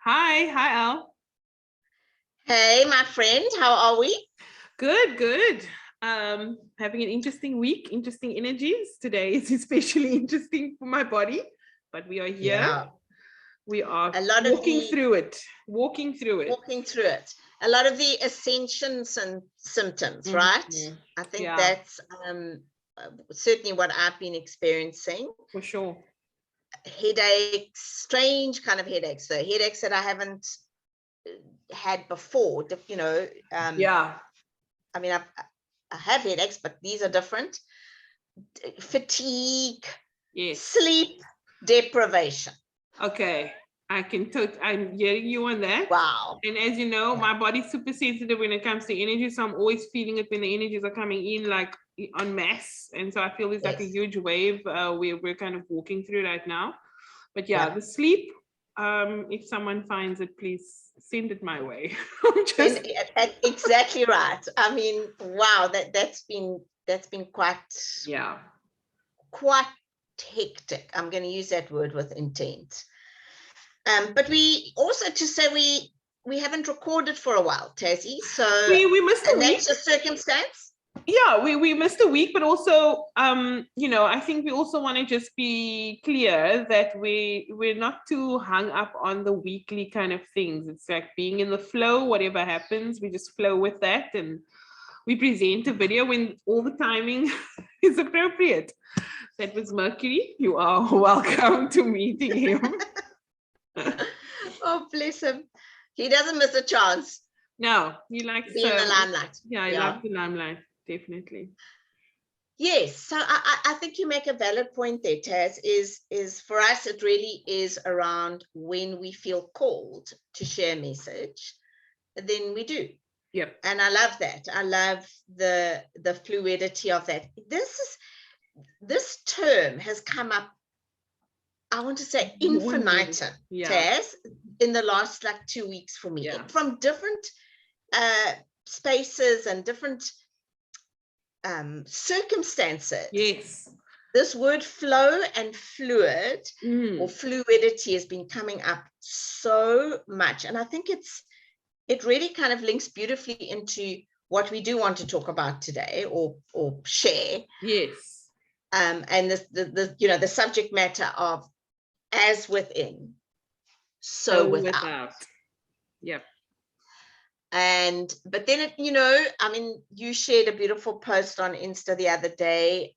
Hi, Al. Hey, my friend, how are we? Good. Having an interesting week, interesting energies. Today is especially interesting for my body, but we are here. Yeah, We are a lot of walking through it. Walking through it. A lot of the ascensions and symptoms, right? I think that's certainly what I've been experiencing. For sure. Headaches, strange kind of headaches, though. Headaches that I haven't had before, Yeah. I mean, I have headaches, but these are different. Fatigue, Yes. sleep deprivation. Okay. I'm hearing you on that. Wow. And as you know, my body's super sensitive when it comes to energy. So I'm always feeling it when the energies are coming in like en masse. And so I feel there's like a huge wave we're kind of walking through right now. But the sleep, if someone finds it, please send it my way. Exactly right. I mean, wow, that's been quite hectic. I'm going to use that word with intent. But we also, to say we haven't recorded for a while, Tassie. So we missed a week. That's a circumstance. Yeah, we missed a week, but also I think we also want to just be clear that we're not too hung up on the weekly kind of things. It's like being in the flow, whatever happens, we just flow with that, and we present a video when all the timing is appropriate. That was Mercury. You are welcome to meeting him. Oh, bless him. He doesn't miss a chance. No, he likes to be in the limelight. Yeah, he loves the limelight, definitely. Yes, so I think you make a valid point there, Taz, is for us, it really is around when we feel called to share a message, then we do. Yep. And I love that. I love the fluidity of that. This term has come up, I want to say infinitum, Taz, in the last 2 weeks for me, from different spaces and different circumstances. Yes. This word flow and fluid or fluidity has been coming up so much. And I think it really kind of links beautifully into what we do want to talk about today or share. Yes. And the subject matter of as within, so without. Yep. But then you shared a beautiful post on Insta the other day,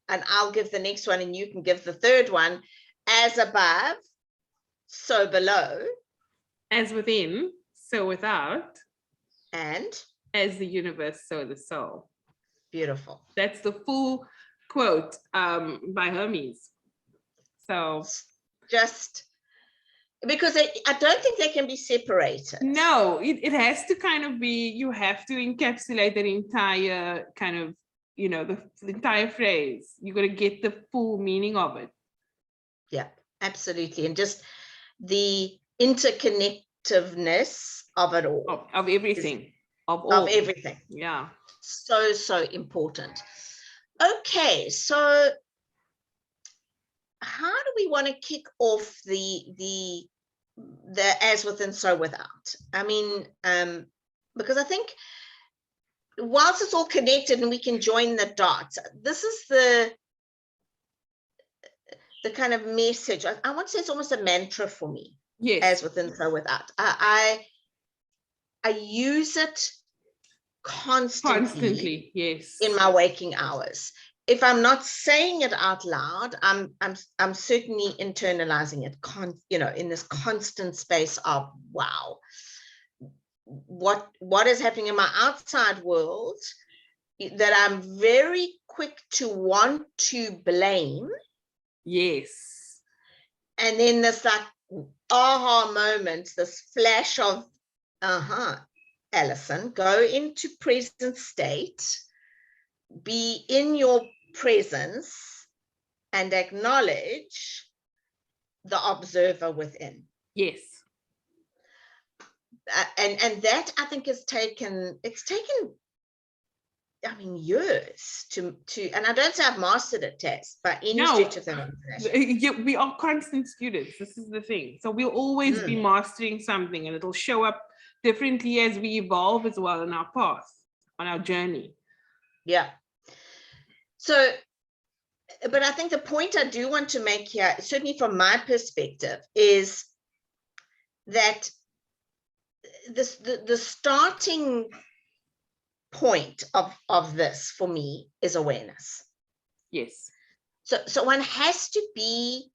and I'll give the next one and you can give the third one. As above, so below. As within, so without. And as the universe, so the soul. Beautiful. That's the full quote by Hermes. So just because I don't think they can be separated. No, it has to kind of be, you have to encapsulate that entire kind of, the entire phrase. You got to get the full meaning of it. Yeah, absolutely. And just the interconnectiveness of it all. Of everything. Of everything. Yeah. So important. Okay, so how do we want to kick off the as within, so without? I mean, because I think whilst it's all connected and we can join the dots, this is the kind of message. I want to say it's almost a mantra for me. Yes. As within, so without. I use it constantly. Yes. In my waking hours. If I'm not saying it out loud, I'm certainly internalizing it. In this constant space of wow, what is happening in my outside world that I'm very quick to want to blame. Yes. And then this aha moment, this flash of Alison, go into present state. Be in your presence and acknowledge the observer within. Yes. And that I think it's taken I mean, years to, and I don't say I've mastered it, Tess, by any stretch of the imagination. Yeah, we are constant students. This is the thing. So we'll always be mastering something, and it'll show up differently as we evolve as well in our path, on our journey. Yeah. So, but I think the point I do want to make here, certainly from my perspective, is that the starting point of this for me is awareness. Yes. So one has to be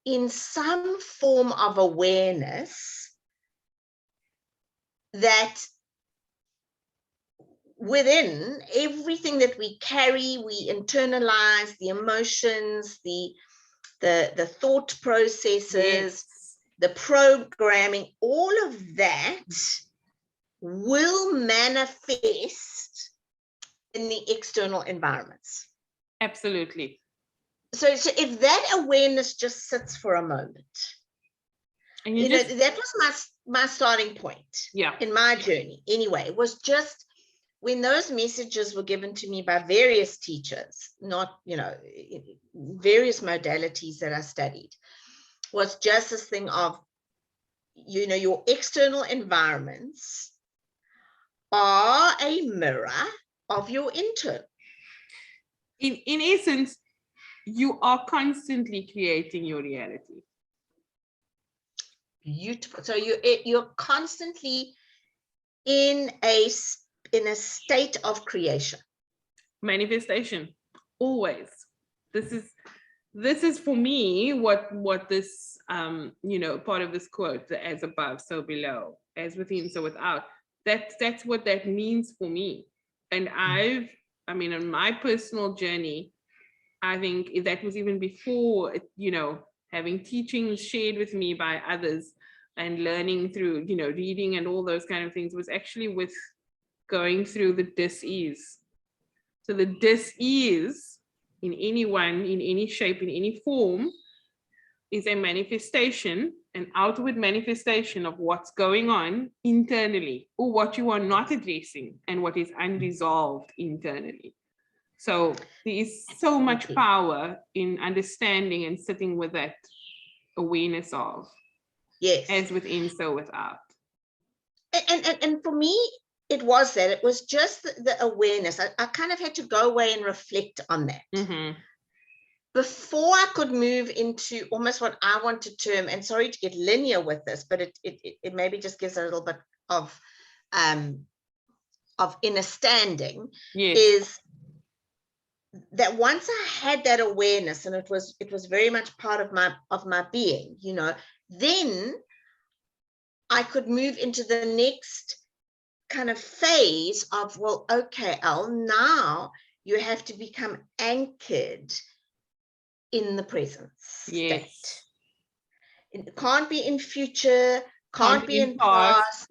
in some form of awareness that within everything that we carry, we internalize the emotions, the thought processes, yes, the programming, all of that will manifest in the external environments. Absolutely. So if that awareness just sits for a moment, and you know, that was my starting point, yeah, in my journey anyway. It was just when those messages were given to me by various teachers, not, you know, various modalities that I studied, was just this thing of, you know, your external environments are a mirror of your internal. In essence, you are constantly creating your reality. Beautiful. So you're constantly in a state of creation, manifestation, always. This is for me what this you know, part of this quote, the as above so below, as within so without, that's what that means for me. And I mean, on my personal journey, I think that was even before, you know, having teachings shared with me by others and learning through, you know, reading and all those kind of things, was actually with going through the dis-ease. So the dis-ease in anyone, in any shape, in any form, is a manifestation, an outward manifestation of what's going on internally, or what you are not addressing and what is unresolved internally. So there is so much power in understanding and sitting with that awareness of, yes, as within, so without. And for me, it was that. It was just the awareness. I kind of had to go away and reflect on that. Mm-hmm. Before I could move into almost what I want to term, and sorry to get linear with this, but it maybe just gives a little bit of inner standing, yes, is that once I had that awareness, and it was very much part of my being, you know, then I could move into the next kind of phase of, well, okay, Elle, now you have to become anchored in the present state. Yes. It can't be in future, can't be in past,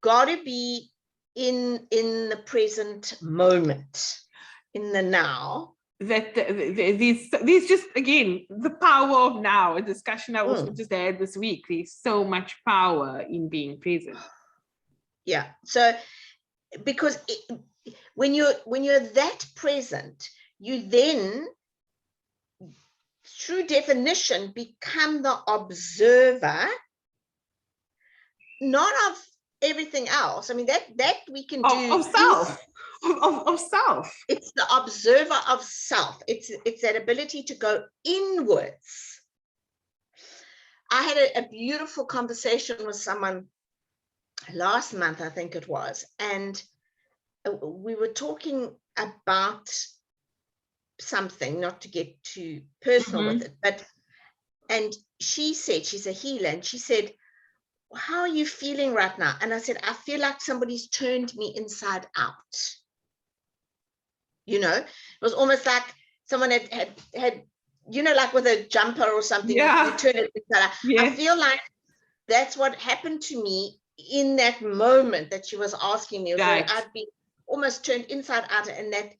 got to be in the present moment, in the now. That these just, again, the power of now, a discussion I also just had this week. There's so much power in being present. Yeah. So because when you're that present, you then, through definition, become the observer, not of everything else. I mean, that we can do of self. Of self. It's the observer of self. It's that ability to go inwards. I had a beautiful conversation with someone last month, I think it was, and we were talking about something, not to get too personal with it, and she said, she's a healer, and she said, how are you feeling right now? And I said, I feel like somebody's turned me inside out. You know, it was almost like someone had, you know, like with a jumper or something, you turn it inside out. Yeah. I feel like that's what happened to me in that moment that she was asking me. Right. So I'd be almost turned inside out, and that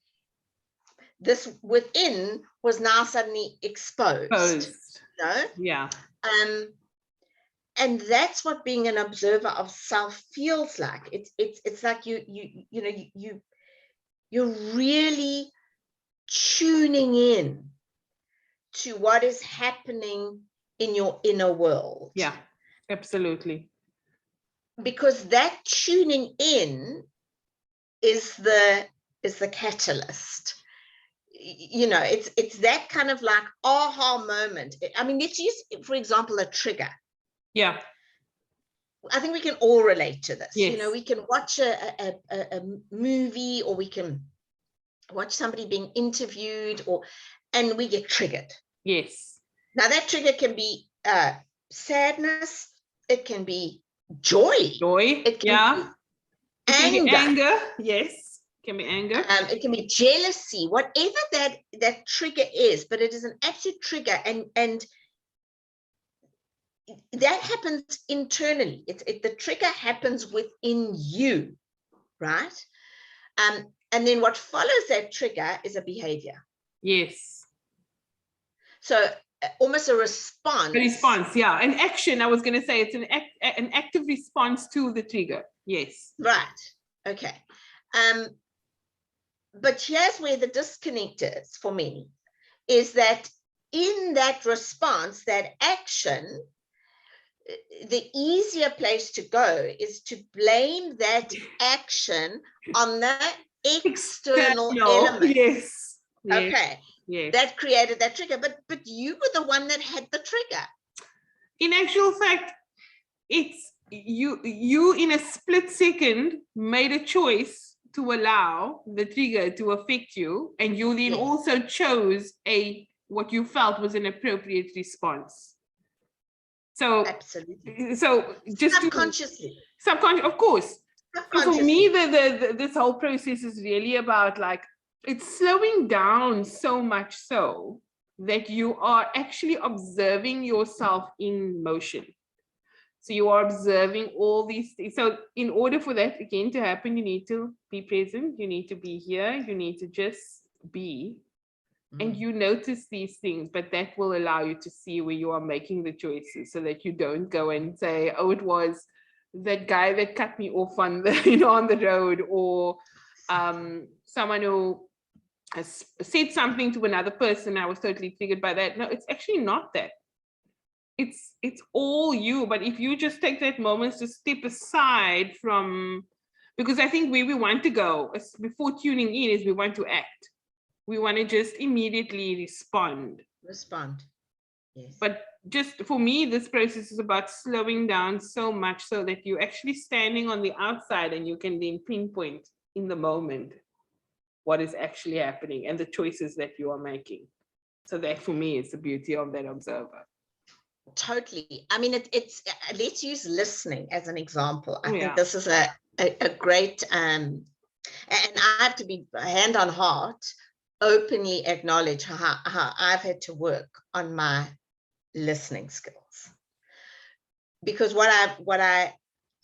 this within was now suddenly exposed. You know? Yeah. And that's what being an observer of self feels like. It's like you you're really tuning in to what is happening in your inner world. Yeah, absolutely. Because that tuning in is the catalyst. You know, it's that kind of like aha moment. I mean, let's use, for example, a trigger. Yeah. I think we can all relate to this. Yes. You know, we can watch a movie, or we can watch somebody being interviewed, and we get triggered. Yes. Now that trigger can be sadness, it can be joy, it can be anger. Yes, it can be anger. It can be jealousy, whatever that trigger is, but it is an absolute trigger, and that happens internally. The trigger happens within you, right? And then what follows that trigger is a behavior. Yes. So almost a response. A response, yeah. An action, I was going to say, it's an active response to the trigger. Yes. Right. Okay. But here's where the disconnect is for me, is that in that response, that action, the easier place to go is to blame that action on the external element. Yes. Okay. Yes. That created that trigger, but you were the one that had the trigger. In actual fact, it's you in a split second made a choice to allow the trigger to affect you, and you then also chose what you felt was an appropriate response. So absolutely. So just subconsciously, of course. So for me, this whole process is really about, like, it's slowing down so much so that you are actually observing yourself in motion. So you are observing all these things. So in order for that again to happen, you need to be present. You need to be here. You need to just be. And you notice these things, but that will allow you to see where you are making the choices, so that you don't go and say, oh, it was that guy that cut me off on the, on the road, or someone who has said something to another person. I was totally triggered by that. No, it's actually not that. It's all you. But if you just take that moment to step aside from, because I think where we want to go before tuning in is we want to act. We want to just immediately respond. Yes. But just for me, this process is about slowing down so much so that you're actually standing on the outside, and you can then pinpoint in the moment what is actually happening and the choices that you are making. So that for me is the beauty of that observer. Totally. I mean, it's let's use listening as an example. I think this is a great and I have to be hand on heart, openly acknowledge how I've had to work on my listening skills, because what I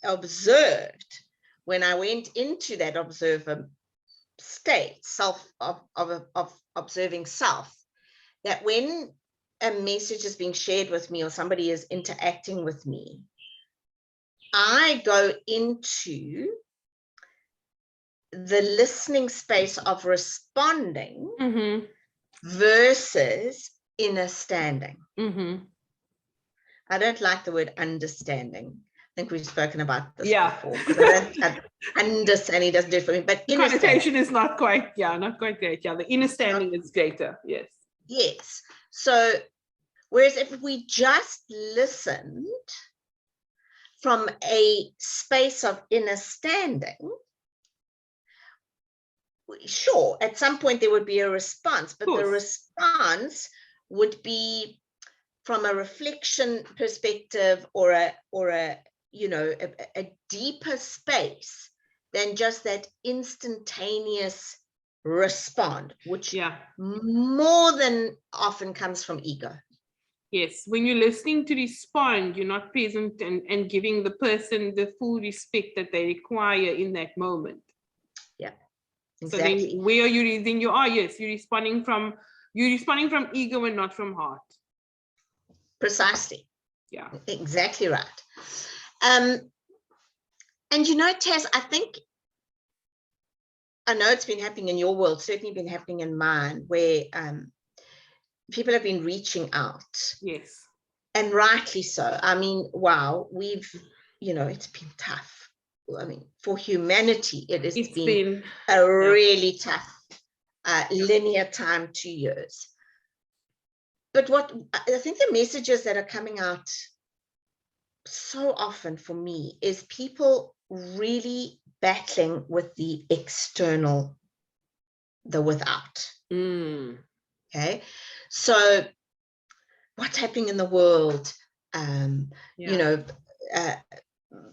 observed when I went into that observer state, of observing self, that when a message is being shared with me or somebody is interacting with me, I go into the listening space of responding versus understanding. I don't like the word understanding. I think we've spoken about this before, because understanding doesn't do it for me, but the connotation is not quite great. The understanding is greater. Yes. So whereas if we just listened from a space of understanding, sure, at some point there would be a response, but the response would be from a reflection perspective, or a deeper space than just that instantaneous respond, which more than often comes from ego. Yes, when you're listening to respond, you're not present and giving the person the full respect that they require in that moment. Yeah, exactly. So then where are you? Then you are, you're responding from ego and not from heart. Precisely. Yeah. Exactly right. And Taz, I think I know it's been happening in your world, certainly been happening in mine, where people have been reaching out. Yes. And rightly so. I mean, wow, we've, it's been tough. I mean, for humanity, it's been a really tough linear time, 2 years. But what I think the messages that are coming out so often for me is people really battling with the external, the without. Okay, so what's happening in the world?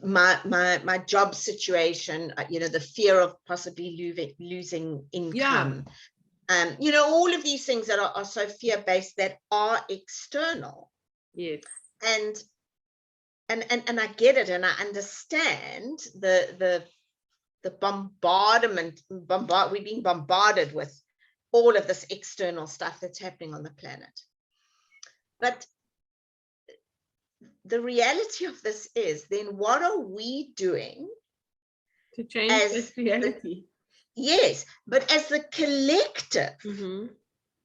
My job situation, the fear of possibly losing income. All of these things that are so fear-based, that are external. Yes. And I get it, and I understand the bombardment. We're being bombarded with all of this external stuff that's happening on the planet. But the reality of this is, then what are we doing to change this reality? Yes, but as the collective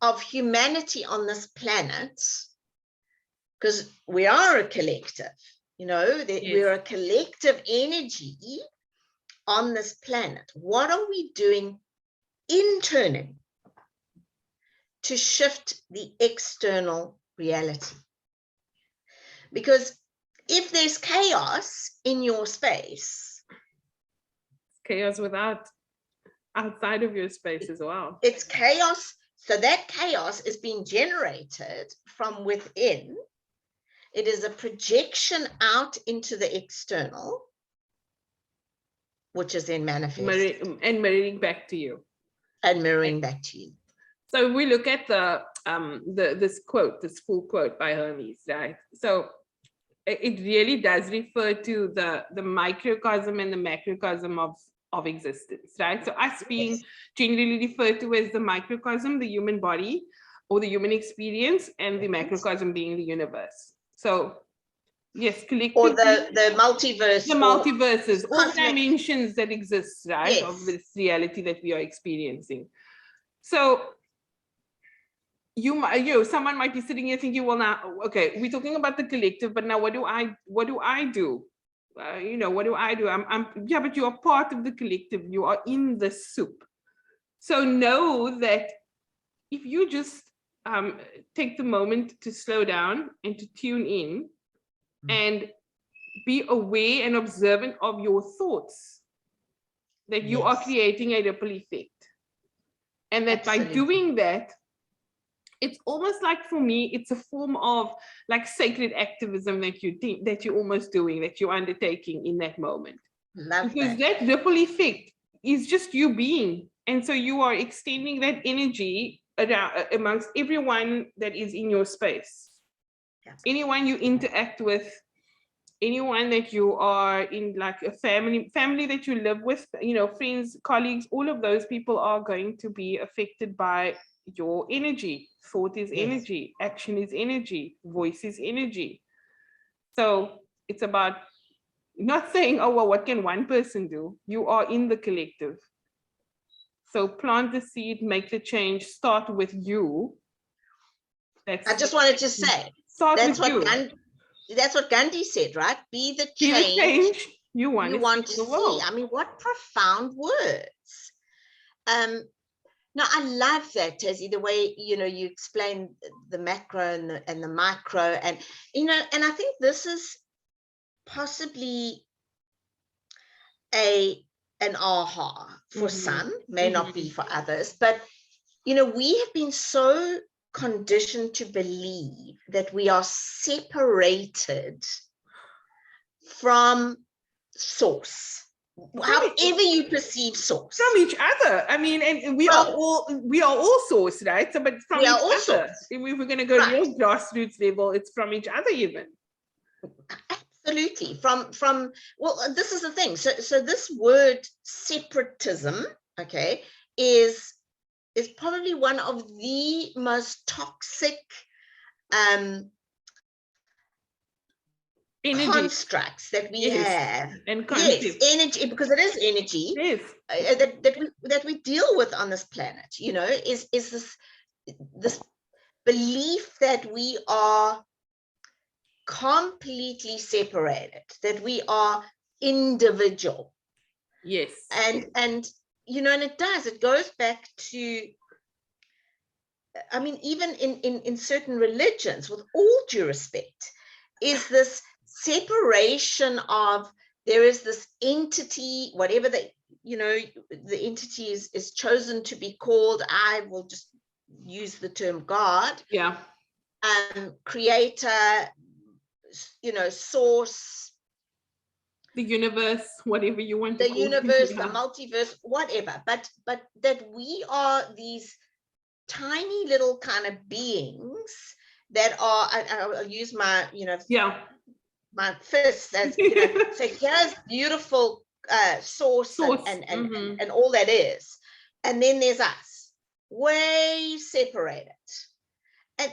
of humanity on this planet, because we are a collective, we're a collective energy on this planet. What are we doing internally to shift the external reality? Because if there's chaos in your space, chaos outside of your space as well. It's chaos. So that chaos is being generated from within. It is a projection out into the external, which is then manifested. And mirroring back to you. And mirroring back to you. So if we look at this full quote by Hermes, right? So it really does refer to the microcosm and the macrocosm of existence, right? So us being generally referred to as the microcosm, the human body or the human experience, and the macrocosm being the universe. So yes, collectively. Or the multiverse. The multiverses, all the dimensions that exist, right? Of this reality that we are experiencing. So someone might be sitting here thinking, well, now, okay, we're talking about the collective, but now what do I do? What do I do? But you are part of the collective. You are in the soup. So know that if you just take the moment to slow down and to tune in and be aware and observant of your thoughts, that you are creating a ripple effect. And that by doing that, it's almost like, for me, it's a form of like sacred activism that you're almost doing, that you're undertaking in that moment. Because that ripple effect is just you being. And so you are extending that energy around amongst everyone that is in your space. Anyone you interact with, anyone that you are in, like a family that you live with, friends, colleagues, all of those people are going to be affected by your energy. Thought is energy, action is energy, voice is energy. So it's about not saying, oh, well, what can one person do? You are in the collective. So plant the seed, make the change, start with you. I just wanted to say, that's what Gandhi said, right? Be the change you want to see. I mean, what profound words. No, I love that, Tassie, the way, you explain the macro and the micro, and I think this is possibly an aha for some, may not be for others, but we have been so conditioned to believe that we are separated from source. However you perceive source, from each other. I mean, and we are all source, right? So, but from each other. Source. If we're going to go real grassroots level, it's from each other even. Absolutely. From well, this is the thing. So this word separatism, okay, is probably one of the most toxic energy. constructs that we have, and yes, energy, because it is energy, yes, that we deal with on this planet, you know, is this belief that we are completely separated, that we are individual. yes, and you know, and it goes back to, I mean, even in certain religions, with all due respect, is this separation of, there is this entity, whatever the, you know, the entity is chosen to be called. I will just use the term God. yeah, Creator, you know, source, the universe, whatever you want to the call universe, it. the multiverse, whatever, but that we are these tiny little kind of beings that are, I'll use my, you know, my fist as, you know, so here's beautiful source. And all that is, and then there's us, way separated,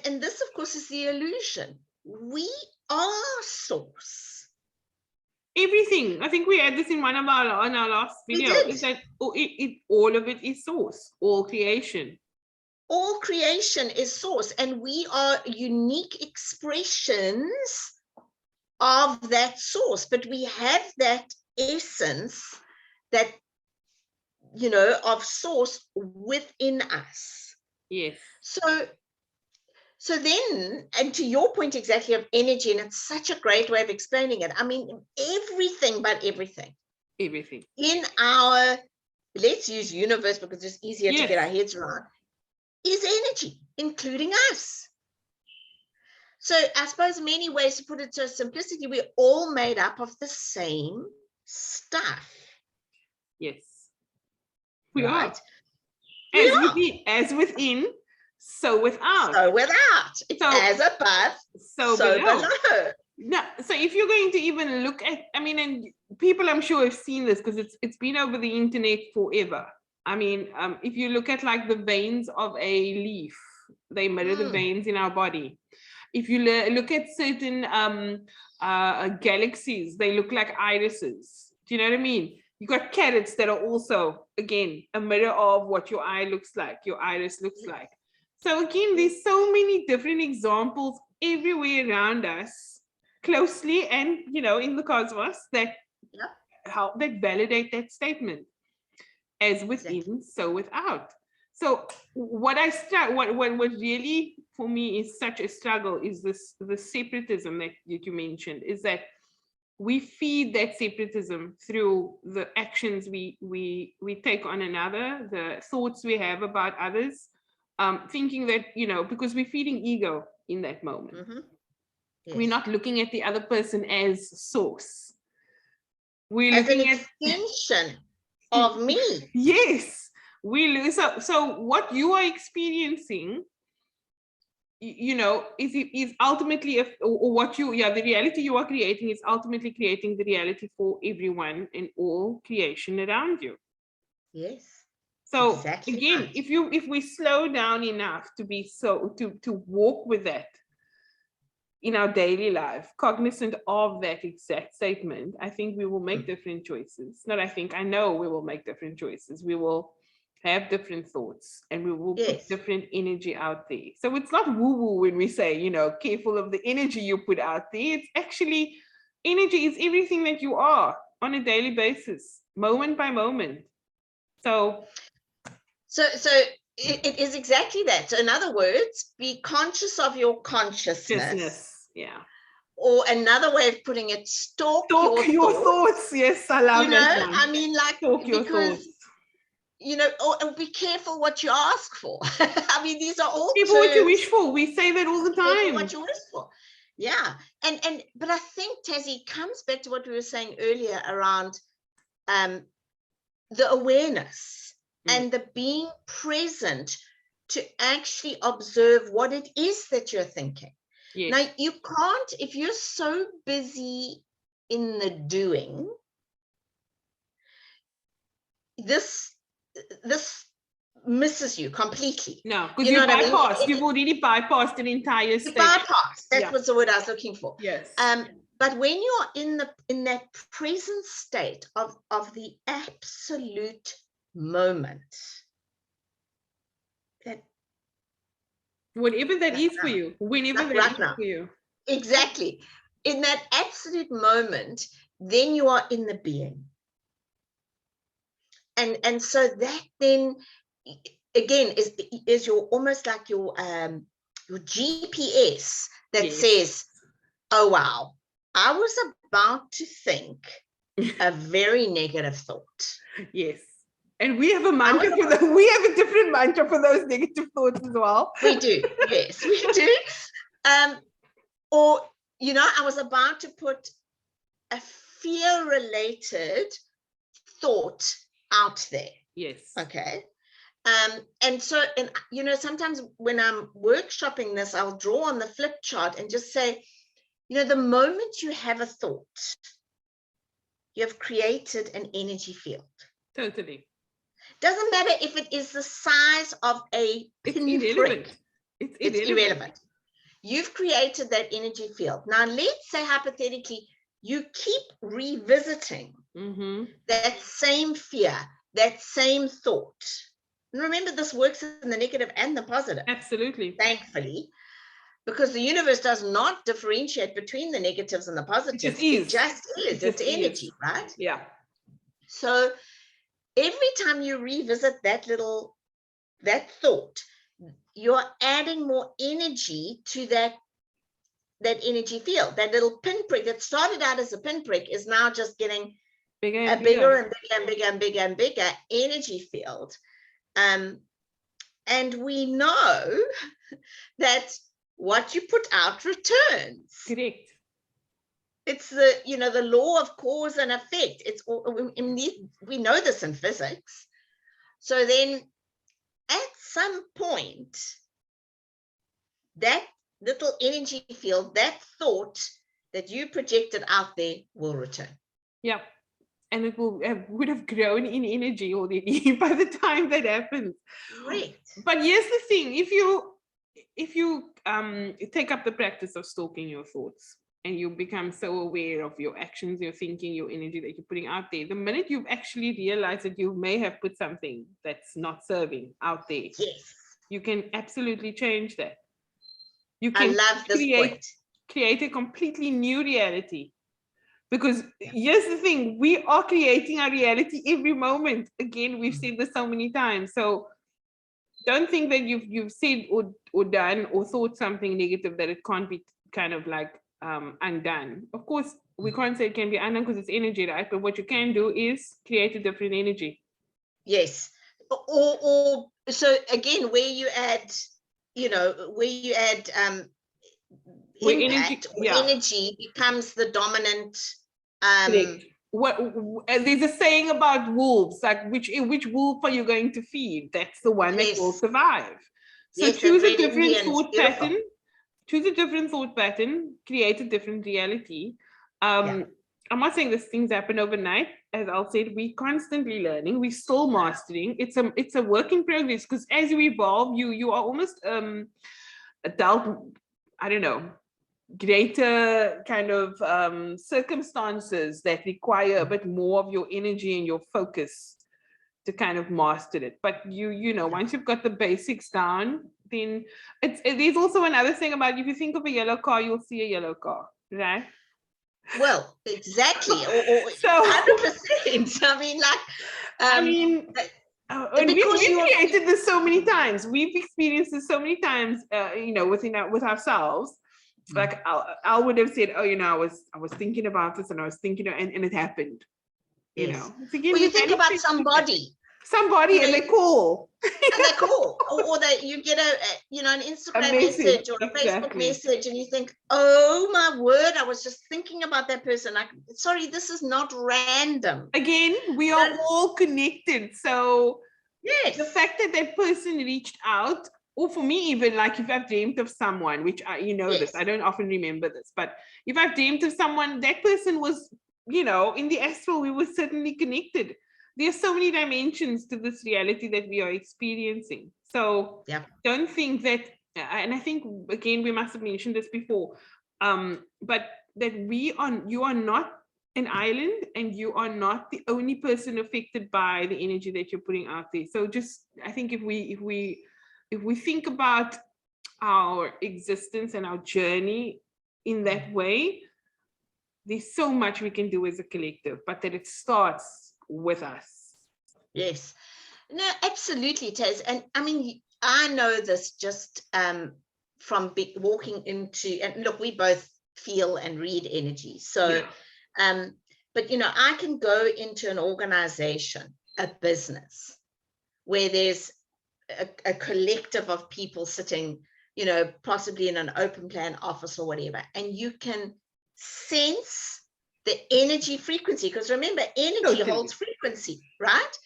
and this of course is the illusion. We are source. Everything. I think we had this in one of our last video. Is that all of it is source, all creation. All creation is source, and we are unique expressions of that source, but we have that essence, that, you know, of source within us. Yes. So then, and to your point exactly of energy, and it's such a great way of explaining it. I mean, everything but everything. Everything. In our, let's use universe because it's easier to get our heads around, is energy, including us. So I suppose many ways to put it to simplicity, we're all made up of the same stuff. Yes. We are. As within, so without. So without. It's so, as above, so below. No, so if you're going to even look at, I mean, and people I'm sure have seen this because it's been over the internet forever. I mean, if you look at like the veins of a leaf, they mirror the veins in our body. If you look at certain galaxies, they look like irises. Do you know what I mean? You got carrots that are also, again, a mirror of what your eye looks like, your iris looks like. So again, there's so many different examples everywhere around us, closely and, you know, in the cosmos, that help, that validate that statement. As within, so without. So what really for me is such a struggle is the separatism that you mentioned, is that we feed that separatism through the actions we take on another, the thoughts we have about others, thinking that, you know, because we're feeding ego in that moment. We're not looking at the other person as source. We're looking at an extension of me. Yes, we lose. So what you are experiencing, you know, is ultimately or what the reality you are creating is ultimately creating the reality for everyone and all creation around you. Yes. So again, if we slow down enough to be to walk with that in our daily life, cognizant of that exact statement, I think we will make different choices. I know we will make different choices. We will have different thoughts and we will put different energy out there. So it's not woo-woo when we say, you know, careful of the energy you put out there. It's actually, energy is everything that you are on a daily basis, moment by moment. So it is exactly that. So in other words, be conscious of your consciousness. Yeah. Or another way of putting it, stalk your thoughts. Yes, I love that one. I mean, like, stalk your thoughts. You know, or be careful what you ask for. I mean, these are all careful what you wish for. We say that all the time. Careful what you wish for. Yeah. But I think, Tassie, comes back to what we were saying earlier around the awareness and the being present to actually observe what it is that you're thinking. Yes. Now, you can't, if you're so busy in the doing, this misses you completely. No, because you bypassed. You've already bypassed an entire stage. Bypassed. That was the word I was looking for. Yes. But when you're in that present state of the absolute moment, that whatever that is for you, whenever like that right is now, for you. exactly, in that absolute moment, then you are in the being. And so that then again is your almost like your GPS that Yes. says, oh wow, I was about to think a very negative thought. Yes. And we have a mantra for that. We have a different mantra for those negative thoughts as well. We do, yes, we do. Or, you know, I was about to put a fear-related thought out there. Yes. Okay. And so, and you know, sometimes when I'm workshopping this, I'll draw on the flip chart and just say, you know, the moment you have a thought, you have created an energy field. Totally. Doesn't matter if it is the size of a pinprick. It's irrelevant. You've created that energy field. Now, let's say hypothetically, you keep revisiting that same fear, that same thought. And remember, this works in the negative and the positive. Absolutely. Thankfully, because the universe does not differentiate between the negatives and the positives. It just is. It's energy, right? Yeah. So every time you revisit that thought, you're adding more energy to that energy field. That little pinprick that started out as a pinprick is now just getting bigger and bigger and bigger and bigger and bigger energy field. And we know that what you put out returns. Correct. It's the, you know, the law of cause and effect. It's we know this in physics. So then at some point, that little energy field, that thought that you projected out there will return. Yeah. And it would have grown in energy already by the time that happens. Right. But here's the thing: if you take up the practice of stalking your thoughts and you become so aware of your actions, your thinking, your energy that you're putting out there, the minute you've actually realized that you may have put something that's not serving out there, yes, you can absolutely change that. You I can love this point. Create a completely new reality. Because here's the thing, we are creating our reality every moment. Again, we've said this so many times. So don't think that you've said or done or thought something negative that it can't be kind of like undone. Of course, we can't say it can be undone because it's energy, right? But what you can do is create a different energy. Yes. Or so again, where you add, you know, where you add impact, energy becomes the dominant. There's a saying about wolves, like which wolf are you going to feed? That's the one that will survive. So choose a different thought pattern. Choose a different thought pattern. Create a different reality. I'm not saying these things happen overnight. As I'll say, we're constantly learning. We're still mastering. It's a work in progress, because as you evolve, you are almost adult. I don't know. Greater kind of circumstances that require a bit more of your energy and your focus to kind of master it. But you know, once you've got the basics down, then there's also another thing about, if you think of a yellow car, you'll see a yellow car, right? Well, exactly. Or so 100%. I mean, like, and we've created this so many times. We've experienced this so many times, you know, with ourselves. Like I would have said, oh, you know, I was thinking about this and I was thinking, and it happened. You know, again, well, you think about somebody, and they call. And they call, or that you get an Instagram message or a Facebook message, and you think, oh my word, I was just thinking about that person. Like, sorry, this is not random. Again, we are all connected. So the fact that that person reached out, or for me, even like if I've dreamed of someone, which this, I don't often remember this, but if I've dreamed of someone, that person was, you know, in the astral, we were certainly connected. There's so many dimensions to this reality that we are experiencing. So don't think that, and I think, again, we must have mentioned this before, but that you are not an island, and you are not the only person affected by the energy that you're putting out there. So just, I think if we think about our existence and our journey in that way, there's so much we can do as a collective, but that it starts with us. Yes, no, absolutely, Taz. And I mean, I know this just from walking into, and look, we both feel and read energy. So, but you know, I can go into an organization, a business, where there's a collective of people sitting, you know, possibly in an open plan office or whatever, and you can sense the energy frequency, because remember, energy holds frequency, right?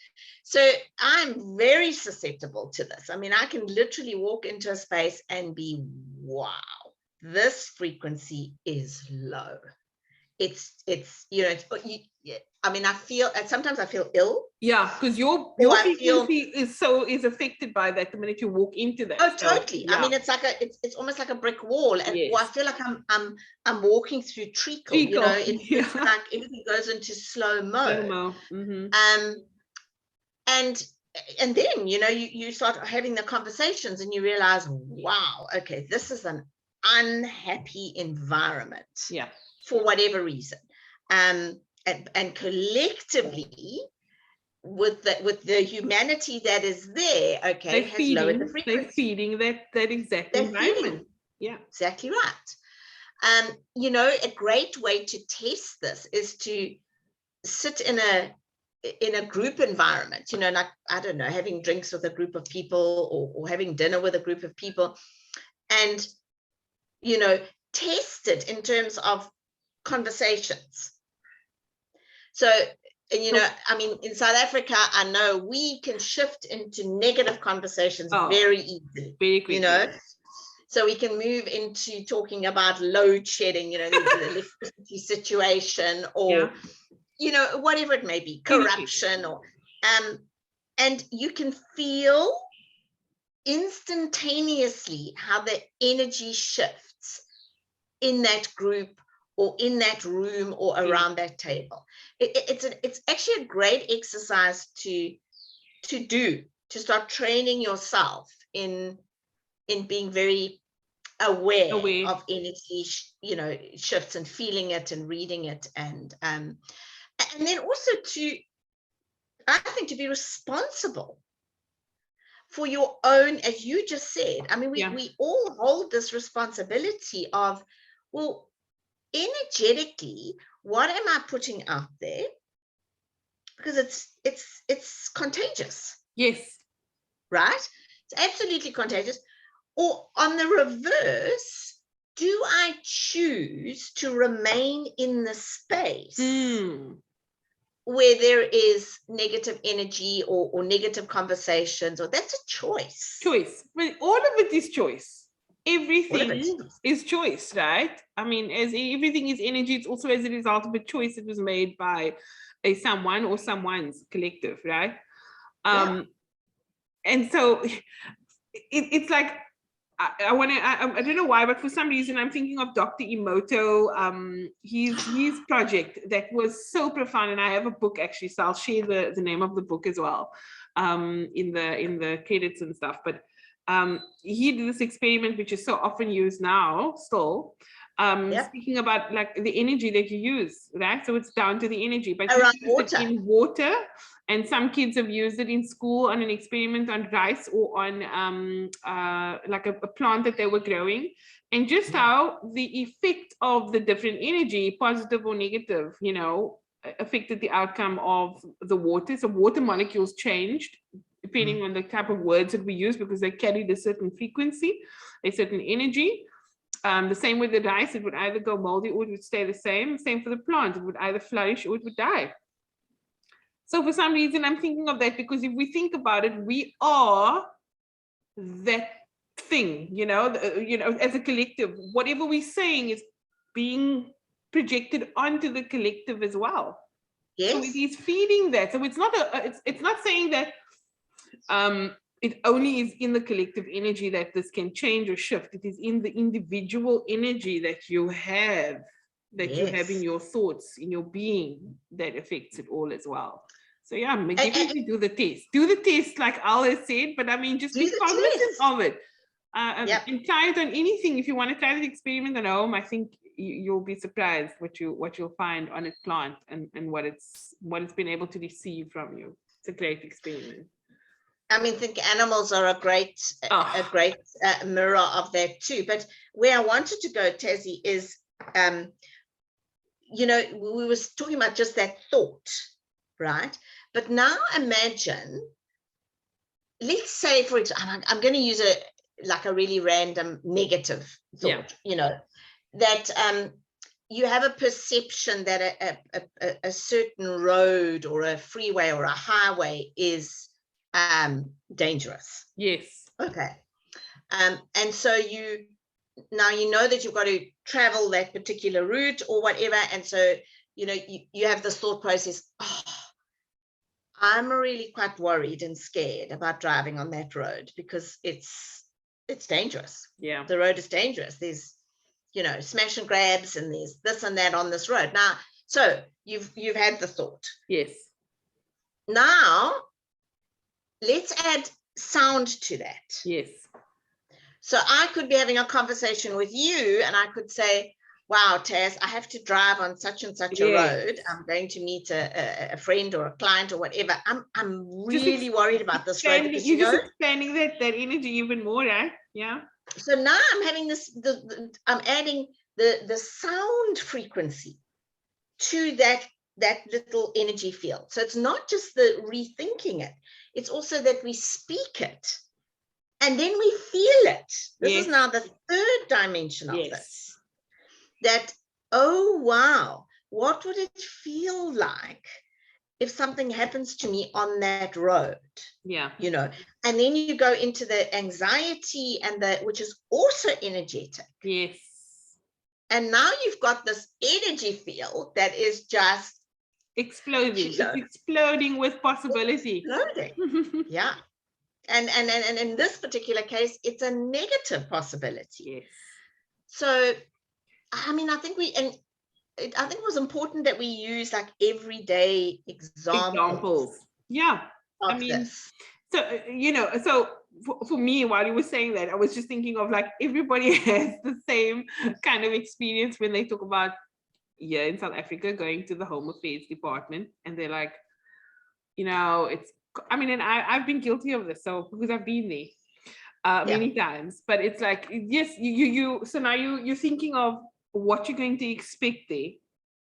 So I'm very susceptible to this. I mean, I can literally walk into a space and be, wow, this frequency is low. It's you know, I mean, sometimes I feel ill. Yeah, because your frequency is affected by that the minute you walk into that. Oh, totally. So, I mean, it's like it's almost like a brick wall, and I feel like I'm walking through treacle. You know, it's like everything goes into slow mo. And then, you know, you start having the conversations and you realize, wow, okay, this is an unhappy environment. Yeah. For whatever reason. And collectively, with the humanity that is there, okay, has lowered the frequency. They're feeding that exact environment. Yeah. Exactly right. You know, a great way to test this is to sit in a group environment, you know, like, I don't know, having drinks with a group of people, or having dinner with a group of people, and, you know, test it in terms of conversations. So, and you know, I mean, in South Africa, I know we can shift into negative conversations very easily, very quickly. You know, so we can move into talking about load shedding, you know, the electricity situation, or you know, whatever it may be, corruption, or and you can feel instantaneously how the energy shifts in that group, or in that room, or around that table. It's actually a great exercise to start training yourself in being very aware of energy, you know, shifts, and feeling it and reading it, and then also I think to be responsible for your own, as you just said. I mean, we all hold this responsibility of, well, energetically, what am I putting out there? Because it's contagious. Yes. Right? It's absolutely contagious. Or on the reverse, do I choose to remain in the space where there is negative energy, or negative conversations? Or that's a choice. But all of it is choice. Everything is choice, right? I mean, as everything is energy, it's also as a result of a choice that was made by someone or someone's collective, right? And so it's like, I don't know why, but for some reason I'm thinking of Dr. Emoto, his project that was so profound, and I have a book actually, so I'll share the name of the book as well, in the credits and stuff. But he did this experiment, which is so often used now still, speaking about like the energy that you use, right? So it's down to the energy, but around water. In water, and some kids have used it in school on an experiment on rice, or on like a plant that they were growing, and just how the effect of the different energy, positive or negative, you know, affected the outcome of the water. So water molecules changed depending on the type of words that we use, because they carried a certain frequency, a certain energy. The same with the rice, it would either go moldy or it would stay the same. Same for the plant, it would either flourish or it would die. So for some reason, I'm thinking of that, because if we think about it, we are that thing, you know, as a collective. Whatever we're saying is being projected onto the collective as well. Yes. So it is feeding that. So it's not it's not saying that it only is in the collective energy that this can change or shift. It is in the individual energy that you have that you have in your thoughts, in your being, that affects it all as well. So yeah, definitely do the test. Do the test like Al has said, but I mean, just be cognizant of it. And try it on anything. If you want to try the experiment at home, I think you'll be surprised what you'll find on a plant and what it's been able to receive from you. It's a great experiment. I mean, I think animals are a great mirror of that too. But where I wanted to go, Tassie, is, you know, we were talking about just that thought, right? But now imagine, let's say, for example, I'm going to use a really random negative thought, you know, that you have a perception that a certain road or a freeway or a highway is dangerous. Yes. Okay. And so you know that you've got to travel that particular route or whatever, and so you know you have this thought process, oh, I'm really quite worried and scared about driving on that road because it's dangerous. Yeah, the road is dangerous. There's, you know, smash and grabs, and there's this and that on this road. Now, so you've had the thought. Yes. Now let's add sound to that. Yes. So I could be having a conversation with you, and I could say, wow, Taz, I have to drive on such and such a road. I'm going to meet a friend or a client or whatever. I'm really worried about this road. Because, you're just expanding that energy even more, right? Yeah. So now I'm having I'm adding the sound frequency to that little energy field. So it's not just the rethinking it, it's also that we speak it. And then we feel it. This is now the third dimension of this. That, oh, wow, what would it feel like if something happens to me on that road? Yeah. You know, and then you go into the anxiety and which is also energetic. Yes. And now you've got this energy field that is just exploding. It's exploding with possibility. Exploding. Yeah. And in this particular case, it's a negative possibility. Yes. So, I mean, I think it was important that we use like everyday examples. Yeah. I mean, so, you know, so for me, while you were saying that, I was just thinking of like, everybody has the same kind of experience when they talk about, in South Africa, going to the Home Affairs department, and they're like, you know, I mean, and I've been guilty of this, so because I've been there many times, but it's like, yes, so now you're thinking of what you're going to expect there.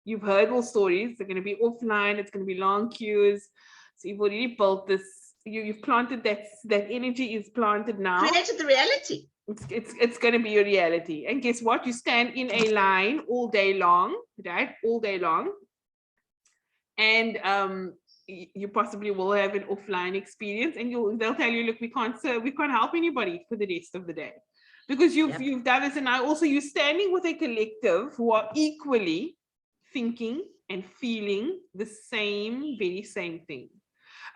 You've heard all stories, they're going to be offline, it's going to be long queues, so you've already built this, you've planted that energy is planted now. Created the reality. It's going to be your reality. And guess what? You stand in a line all day long, right? All day long. And you possibly will have an offline experience, and they'll tell you, look, we can't help anybody for the rest of the day because you've done this. And now also you're standing with a collective who are equally thinking and feeling the very same thing.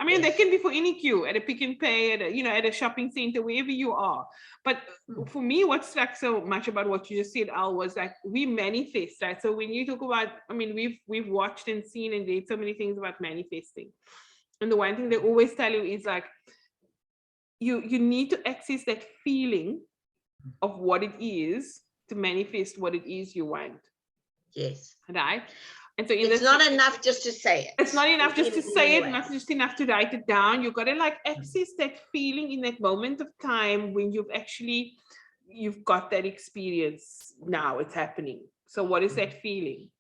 I mean, that can be for any queue, at a Pick and Pay, at a shopping center, wherever you are. But for me, what struck so much about what you just said, Al, was like, we manifest, right? So when you talk about, I mean, we've watched and seen and read so many things about manifesting. And the one thing they always tell you is like, you need to access that feeling of what it is to manifest what it is you want. Yes. Right? And so it's not enough just to say it. It's not enough just to say it, not just enough to write it down. You've got to like access that feeling in that moment of time when you've got that experience. Now it's happening. So what is that feeling?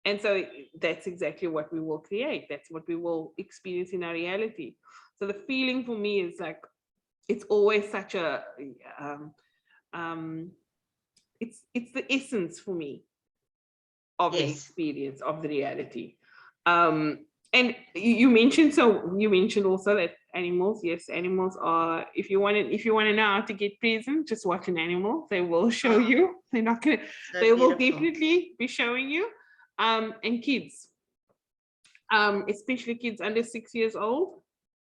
And so that's exactly what we will create. That's what we will experience in our reality. So the feeling for me is like, it's always such a, it's the essence for me of the experience of the reality. And you mentioned also that animals are, if you want to know how to get present, just watch an animal. They will show you. They're not gonna, they will definitely be showing you. And kids, especially kids under 6 years old,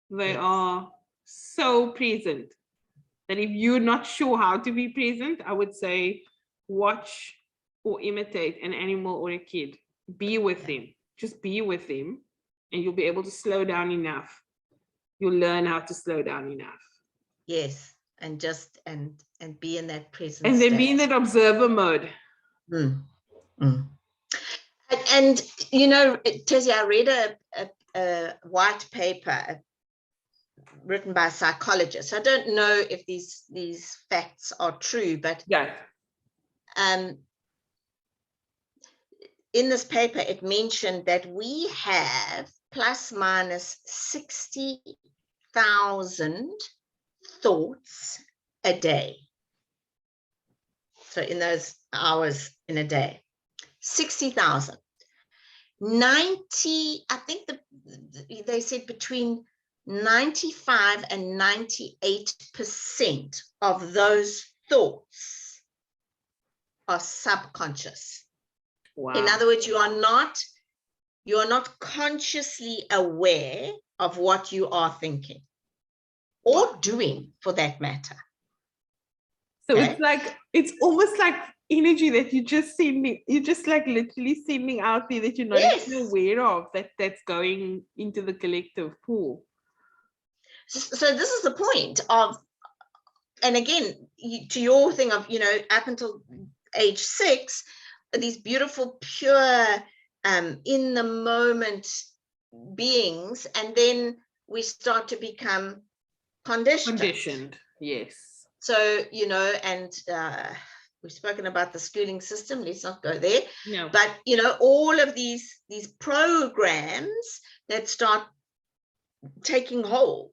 they are so present that if you're not sure how to be present, I would say watch or imitate an animal or a kid. Be with them. Just be with them, and you'll be able to slow down enough. You'll learn how to slow down enough. Yes, and just and be in that present and then state. be in that observer mode. And you know, Tezzy, I read a white paper written by a psychologist. I don't know if these facts are true, but in this paper, it mentioned that we have plus minus 60,000 thoughts a day. So in those hours in a day, 60,000. 90, I think they said between 95 and 98% of those thoughts are subconscious. Wow. In other words, you are not consciously aware of what you are thinking or doing, for that matter. So it's almost like energy that you're just like literally sending out there that you're not even aware of, that's going into the collective pool. So this is the point of, and again, to your thing of, you know, up until age 6, these beautiful, pure, in the moment beings, and then we start to become conditioned. Yes. So, you know, and we've spoken about the schooling system. Let's not go there. No. But, you know, all of these programs that start taking hold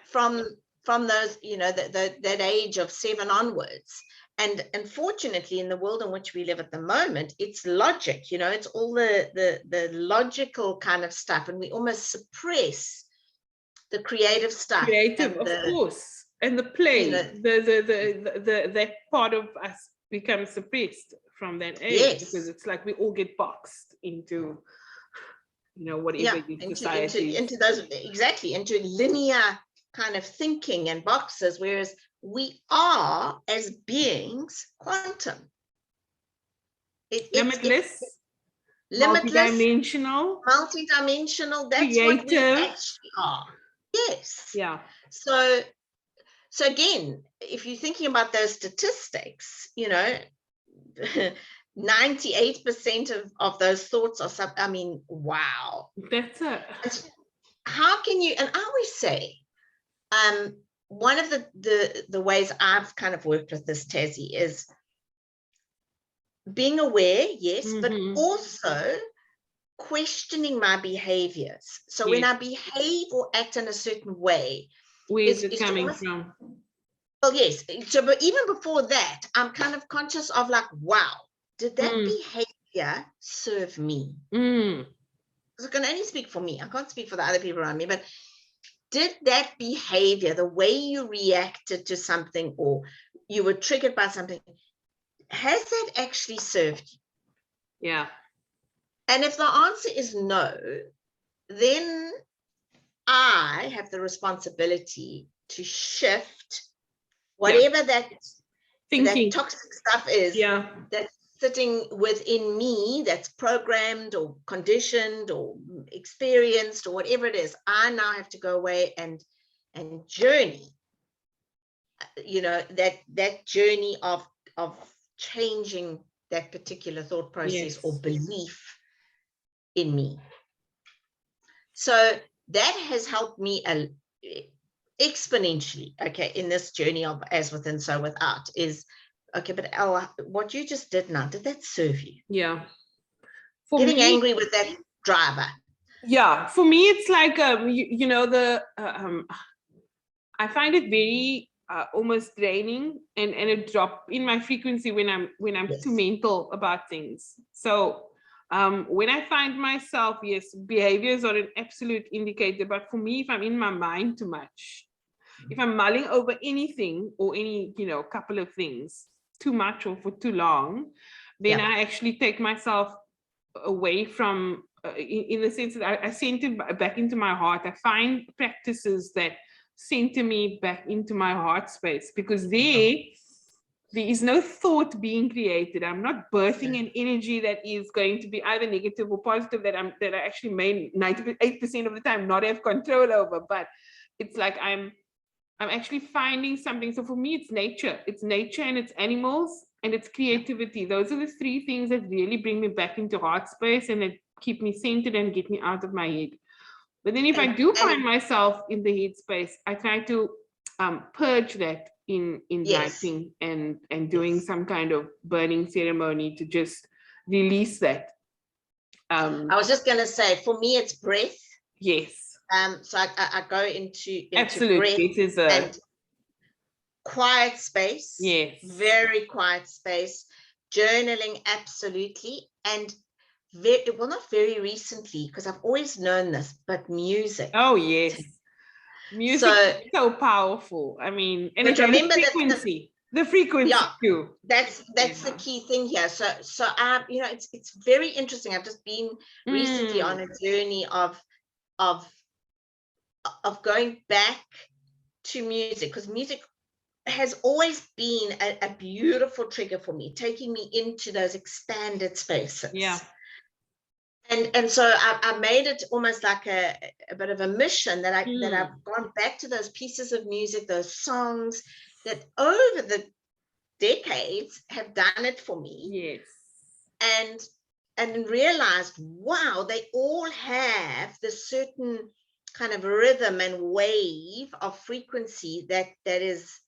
from those, you know, that age of 7 onwards. And unfortunately, in the world in which we live at the moment, it's logic, you know, it's all the logical kind of stuff, and we almost suppress the creative stuff. Of course, and the play, you know, that part of us becomes suppressed from that age, because it's like we all get boxed into, you know, whatever society into those, exactly, into linear kind of thinking and boxes, whereas we are, as beings, quantum. Limitless, multidimensional, that's creative. What we actually are. Yes. Yeah. So again, if you're thinking about those statistics, you know, 98% of those thoughts are I mean, wow. That's it. How can you, and I always say, one of the ways I've kind of worked with this, Tezzy, is being aware, yes, but also questioning my behaviors. So when I behave or act in a certain way, where is it coming from? Well, yes. So, but even before that, I'm kind of conscious of like, wow, did that behavior serve me? Because I can only speak for me. I can't speak for the other people around me, but did that behavior, the way you reacted to something or you were triggered by something, has that actually served you? Yeah. And if the answer is no, then I have the responsibility to shift whatever that toxic stuff is that's sitting within me, that's programmed or conditioned or experienced or whatever it is. I now have to go away and journey, you know, that journey of changing that particular thought process or belief in me. So that has helped me exponentially, in this journey of as within, so without, is but what you just did now, did that serve you? Yeah. Getting angry with that driver. Yeah, for me, it's like you know, I find it very almost draining and a drop in my frequency when I'm too mental about things. So when I find myself, behaviors are an absolute indicator. But for me, if I'm in my mind too much, if I'm mulling over anything or any, you know, couple of things too much or for too long, then I actually take myself away from, in the sense that I center back into my heart. I find practices that center me back into my heart space, because there, there is no thought being created. I'm not birthing an energy that is going to be either negative or positive that I actually may 98% of the time not have control over. But it's like I'm actually finding something. So for me, it's nature and it's animals and it's creativity. Those are the three things that really bring me back into heart space and that keep me centered and get me out of my head. But then if I do find myself in the head space, I try to purge that in writing and doing some kind of burning ceremony to just release that. I was just going to say, for me, it's breath. Yes. So I go into absolutely breath it is and quiet space. Yes. Very quiet space. Journaling, absolutely. And not very recently, because I've always known this, but music. Oh, yes. Music is so powerful. I mean, and again, remember the frequency too. That's the key thing here. So it's very interesting. I've just been recently on a journey of going back to music, because music has always been a beautiful trigger for me, taking me into those expanded spaces. Yeah. And so I made it almost like a bit of a mission that I've gone back to those pieces of music, those songs that over the decades have done it for me. Yes. And realized, wow, they all have this certain kind of rhythm and wave of frequency that is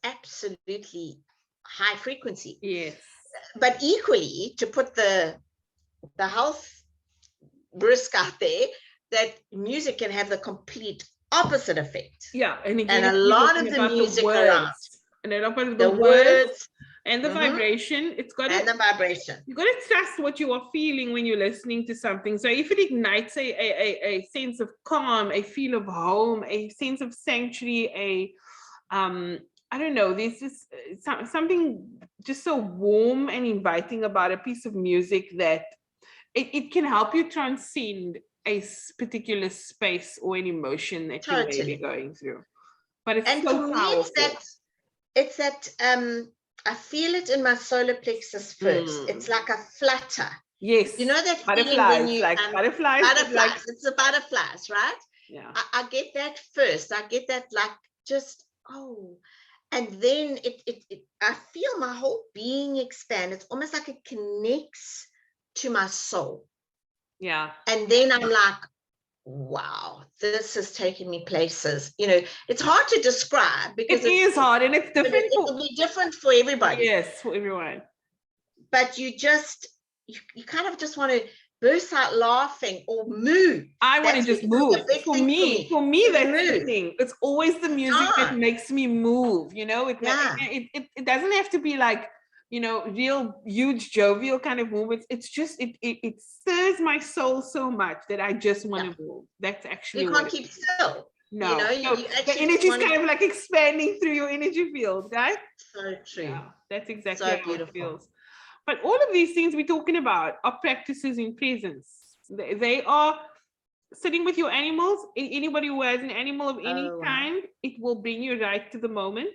absolutely high frequency. Yes. But equally, to put the health risk out there, that music can have the complete opposite effect. Yeah, and again, a lot of the music around, and a lot of the words and the vibration, it's got the vibration. You got to trust what you are feeling when you're listening to something. So if it ignites a sense of calm, a feel of home, a sense of sanctuary, I don't know, there's just something just so warm and inviting about a piece of music that it can help you transcend a particular space or an emotion that you may be going through. But it's so powerful. It's that I feel it in my solar plexus first. It's like a flutter. Yes. You know that butterflies, feeling when you butterflies. Butterflies. It's the butterflies, right? Yeah. I get that first. I get that like just and then I feel my whole being expand. It's almost like it connects to my soul. Yeah. And then I'm like, wow, this is taking me places. It's hard to describe because it is hard and it's different. It'll be different for everybody. Yes, for everyone. But you kind of just want to burst out laughing or move. I want to just move. For me, that's the thing. It's always the music that makes me move. It doesn't have to be like, real huge jovial kind of movements. It's just it stirs my soul so much that I just want to move. That's actually you can't keep still. No, the energy is kind of like expanding through your energy field, right? So true. Yeah, that's exactly so how beautiful. It feels. But all of these things we're talking about are practices in presence. They are sitting with your animals. Anybody who has an animal of any kind, it will bring you right to the moment.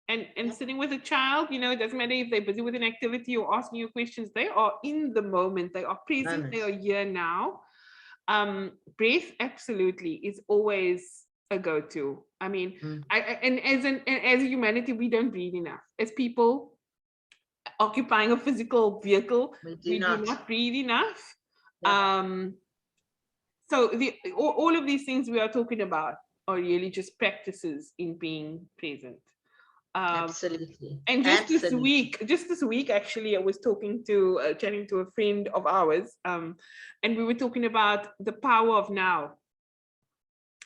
And sitting with a child, it doesn't matter if they're busy with an activity or asking you questions, they are in the moment, they are present, they are here now. Breath absolutely is always a go-to. I mean, as a humanity, we don't breathe enough. As people occupying a physical vehicle, we do not breathe enough. So all of these things we are talking about are really just practices in being present. Absolutely. And just this week, actually, I was chatting to a friend of ours, and we were talking about the power of now.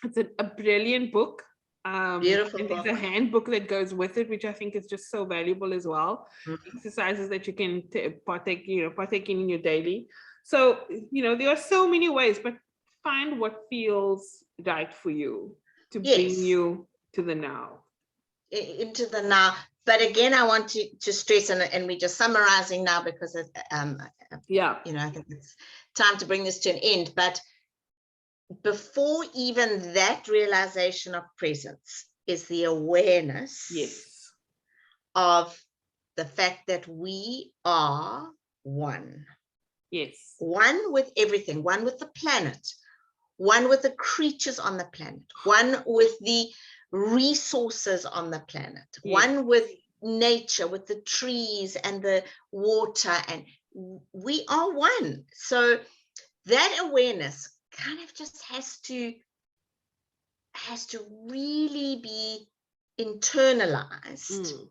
It's a brilliant book. Beautiful and book. there's a handbook that goes with it, which I think is just so valuable as well. Exercises that you can partake in your daily. So, there are so many ways, but find what feels right for you to bring you to the now. Into the now. But again, I want to stress, and we're just summarizing now because I think it's time to bring this to an end. But before even that realization of presence is the awareness of the fact that we are one. Yes. One with everything, one with the planet, one with the creatures on the planet, one with the resources on the planet, one with nature, with the trees and the water, and we are one. So that awareness kind of just has to really be internalized,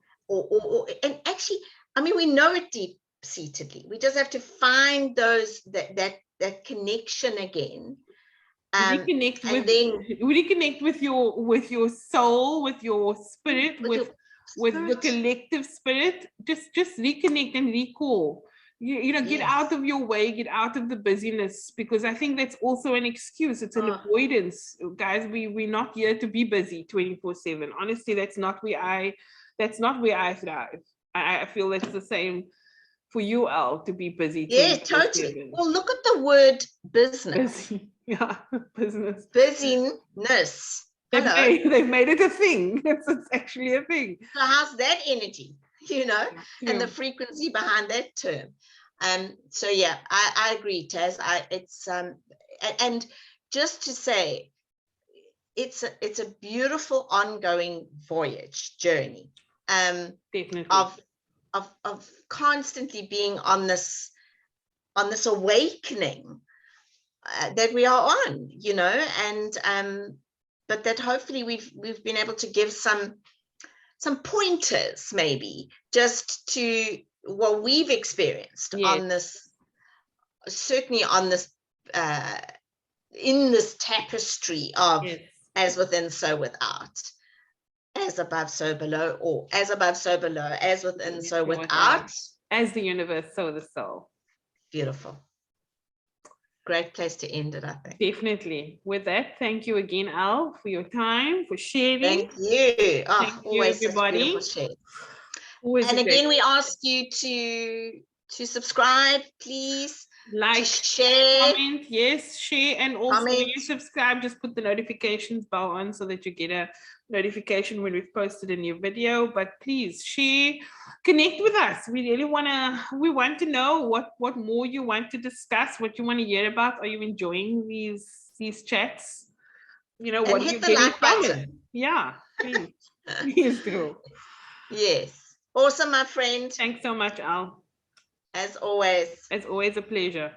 and actually, I mean, we know it deep-seatedly. We just have to find those that connection again. Reconnect and with, then reconnect with your soul, with your spirit, with the collective spirit. Just reconnect and recall. You know, get out of your way, get out of the busyness, because I think that's also an excuse. It's an avoidance, guys. We're not here to be busy 24/7. Honestly, that's not where I thrive. I feel that's the same for you, Al, to be busy. Yeah, totally. Well, look at the word business. Busy. Yeah, business. Busyness. Hello. They've made it a thing. It's actually a thing. So how's that energy, you know, and the frequency behind that term? So yeah, I agree, Taz. It's and just to say, it's a beautiful ongoing journey. Definitely. Of constantly being on this awakening that we are on, you know, and but that hopefully we've been able to give some pointers, maybe, just to what we've experienced on this, certainly on this in this tapestry of as within, so without, as above, so below, or as above, so below, as within, so without, as the universe, so the soul. Beautiful. Great place to end it, I think. Definitely. With that, thank you again, Al, for your time, for sharing. Thank you. Thank you, everybody. And again, we ask you to subscribe, please. Like, share, comment, share, and also when you subscribe, just put the notifications bell on so that you get a notification when we've posted a new video. But please share, connect with us. We really want to know what more you want to discuss, what you want to hear about. Are you enjoying these chats? You know, what are you getting from it? Yeah, please. Please do. Yes. Awesome, my friend. Thanks so much, Al. As always. As always, a pleasure.